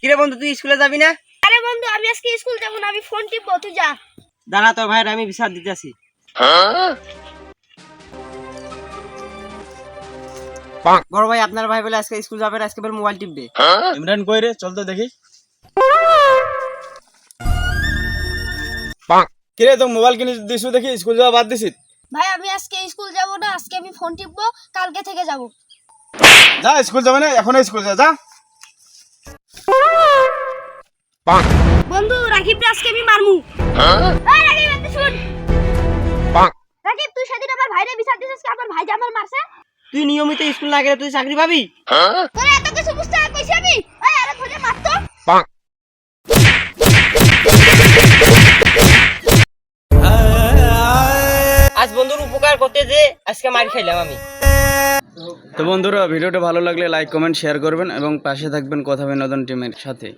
কিরে বন্ধু তুই স্কুলে যাবি না? আরে বন্ধু আমি আজকে স্কুল যাব না, আমি ফোন টিপবো, তুই যা। দাঁড়া তোর ভাইয়ের আমি বিচার দিতেছি। বড় ভাই আপনার ভাই বলে আজকে স্কুল যাবে না, আজকে বলে মোবাইল টিপবে। ইমরান কই রে, চল তো দেখি। কিরে তো মোবাইল কিনে দিছু দেখি, স্কুল যাওয়া বাদ দিছিস? ভাই আমি আজকে স্কুল যাব না, আজকে আমি ফোন টিপবো, কালকে থেকে যাব। যা স্কুল যাবে না, এখন স্কুল যা যা। বন্ধু রাকিব আজকে আমি মারমু। এই রাকিব এত শুন। রাকিব তুই সেদিন আমার ভাইরে বিচার দিছিস কি আমার ভাই যে আমার মারছে? তুই নিয়মিত স্কুল না গেলে তুই চাকরি পাবি? তোরা এত কিছু বুঝতে কইছি আমি? এই আরে ধরে মারতো। আজ বন্ধুর উপকার করতে যে আজকে মার খাইলাম আমি। তো বন্ধুরা ভিডিওটা ভালো লাগলে লাইক কমেন্ট শেয়ার করবেন এবং পাশে থাকবেন কথা বিনোদন টিমের সাথে।